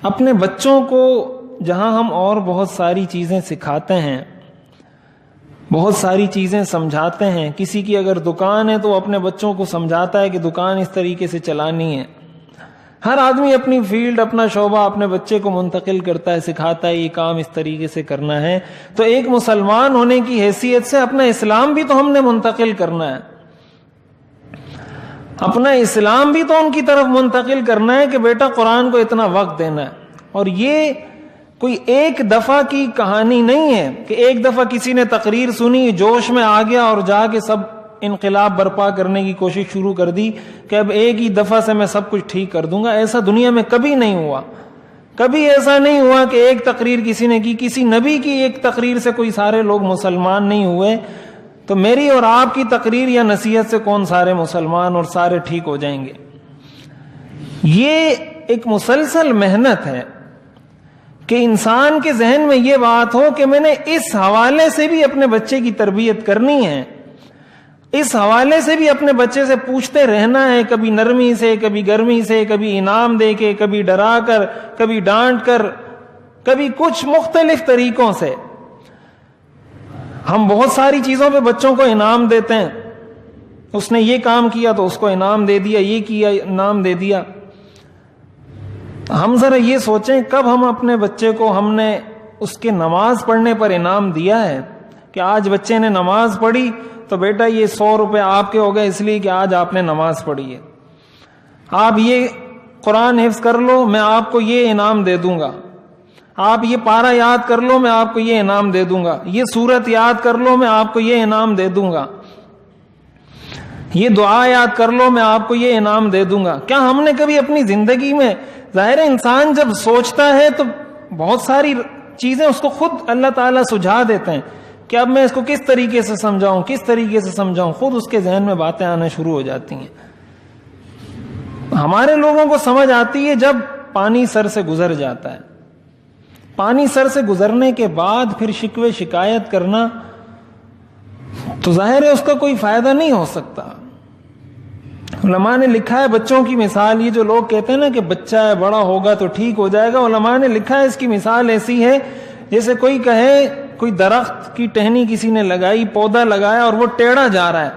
اپنے بچوں کو جہاں ہم اور بہت ساری چیزیں سکھاتے ہیں، بہت ساری چیزیں سمجھاتے ہیں، کسی کی اگر دکان ہے تو وہ اپنے بچوں کو سمجھاتا ہے کہ دکان اس طریقے سے چلانی ہے، ہر آدمی اپنی فیلڈ، اپنا شعبہ اپنے بچے کو منتقل کرتا ہے، سکھاتا ہے یہ کام اس طریقے سے کرنا ہے۔ تو ایک مسلمان ہونے کی حیثیت سے اپنا اسلام بھی تو ہم نے منتقل کرنا ہے، اپنا اسلام بھی تو ان کی طرف منتقل کرنا ہے کہ بیٹا قرآن کو اتنا وقت دینا ہے۔ اور یہ کوئی ایک دفعہ کی کہانی نہیں ہے کہ ایک دفعہ کسی نے تقریر سنی، جوش میں آ گیا اور جا کے سب انقلاب برپا کرنے کی کوشش شروع کر دی کہ اب ایک ہی دفعہ سے میں سب کچھ ٹھیک کر دوں گا۔ ایسا دنیا میں کبھی نہیں ہوا، کبھی ایسا نہیں ہوا کہ ایک تقریر کسی نے کی، کسی نبی کی ایک تقریر سے کوئی سارے لوگ مسلمان نہیں ہوئے۔ تو میری اور آپ کی تقریر یا نصیحت سے کون سارے مسلمان اور سارے ٹھیک ہو جائیں گے؟ یہ ایک مسلسل محنت ہے کہ انسان کے ذہن میں یہ بات ہو کہ میں نے اس حوالے سے بھی اپنے بچے کی تربیت کرنی ہے، اس حوالے سے بھی اپنے بچے سے پوچھتے رہنا ہے، کبھی نرمی سے، کبھی گرمی سے، کبھی انعام دے کے، کبھی ڈرا کر، کبھی ڈانٹ کر، کبھی کچھ مختلف طریقوں سے۔ ہم بہت ساری چیزوں پہ بچوں کو انعام دیتے ہیں، اس نے یہ کام کیا تو اس کو انعام دے دیا، یہ کیا انعام دے دیا۔ ہم ذرا یہ سوچیں کب ہم اپنے بچے کو ہم نے اس کے نماز پڑھنے پر انعام دیا ہے کہ آج بچے نے نماز پڑھی تو بیٹا یہ 100 روپے آپ کے ہو گئے اس لیے کہ آج آپ نے نماز پڑھی ہے، آپ یہ قرآن حفظ کر لو میں آپ کو یہ انعام دے دوں گا، آپ یہ پارہ یاد کر لو میں آپ کو یہ انعام دے دوں گا، یہ سورت یاد کر لو میں آپ کو یہ انعام دے دوں گا، یہ دعا یاد کر لو میں آپ کو یہ انعام دے دوں گا۔ کیا ہم نے کبھی اپنی زندگی میں، ظاہر انسان جب سوچتا ہے تو بہت ساری چیزیں اس کو خود اللہ تعالیٰ سجھا دیتے ہیں کہ اب میں اس کو کس طریقے سے سمجھاؤں، کس طریقے سے سمجھاؤں، خود اس کے ذہن میں باتیں آنا شروع ہو جاتی ہیں۔ ہمارے لوگوں کو سمجھ آتی ہے جب پانی سر سے گزر جاتا ہے، پانی سر سے گزرنے کے بعد پھر شکوے شکایت کرنا تو ظاہر ہے اس کا کوئی فائدہ نہیں ہو سکتا۔ علماء نے لکھا ہے بچوں کی مثال، یہ جو لوگ کہتے ہیں نا کہ بچہ ہے بڑا ہوگا تو ٹھیک ہو جائے گا، علماء نے لکھا ہے اس کی مثال ایسی ہے جیسے کوئی کہے کوئی درخت کی ٹہنی کسی نے لگائی، پودا لگایا اور وہ ٹیڑھا جا رہا ہے،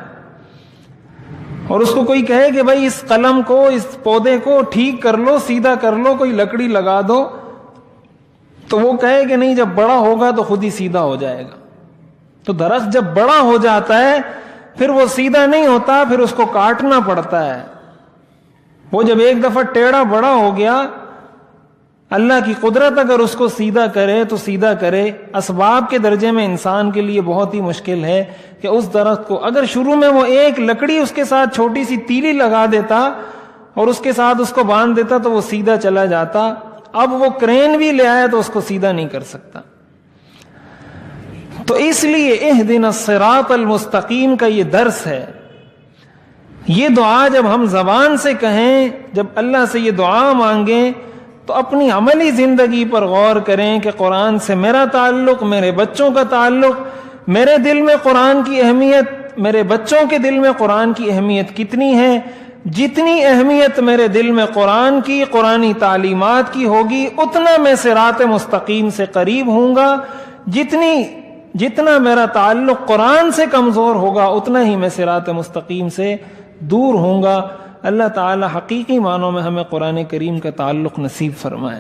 اور اس کو کوئی کہے کہ بھائی اس قلم کو، اس پودے کو ٹھیک کر لو، سیدھا کر لو، کوئی لکڑی لگا دو، تو وہ کہے کہ نہیں جب بڑا ہوگا تو خود ہی سیدھا ہو جائے گا۔ تو درخت جب بڑا ہو جاتا ہے پھر وہ سیدھا نہیں ہوتا، پھر اس کو کاٹنا پڑتا ہے۔ وہ جب ایک دفعہ ٹیڑھا بڑا ہو گیا، اللہ کی قدرت اگر اس کو سیدھا کرے تو سیدھا کرے۔ اسباب کے درجے میں انسان کے لیے بہت ہی مشکل ہے کہ اس درخت کو اگر شروع میں وہ ایک لکڑی اس کے ساتھ چھوٹی سی تیلی لگا دیتا اور اس کے ساتھ اس کو باندھ دیتا تو وہ سیدھا چلا جاتا، اب وہ کرین بھی لے آیا تو اس کو سیدھا نہیں کر سکتا۔ تو اس لیے اہدنا الصراط المستقیم کا یہ درس ہے۔ یہ دعا جب ہم زبان سے کہیں، جب اللہ سے یہ دعا مانگیں تو اپنی عملی زندگی پر غور کریں کہ قرآن سے میرا تعلق، میرے بچوں کا تعلق، میرے دل میں قرآن کی اہمیت، میرے بچوں کے دل میں قرآن کی اہمیت کتنی ہے۔ جتنی اہمیت میرے دل میں قرآن کی، قرآنی تعلیمات کی ہوگی، اتنا میں صراط مستقیم سے قریب ہوں گا۔ جتنا میرا تعلق قرآن سے کمزور ہوگا اتنا ہی میں صراط مستقیم سے دور ہوں گا۔ اللہ تعالی حقیقی معنوں میں ہمیں قرآن کریم کا تعلق نصیب فرمائے۔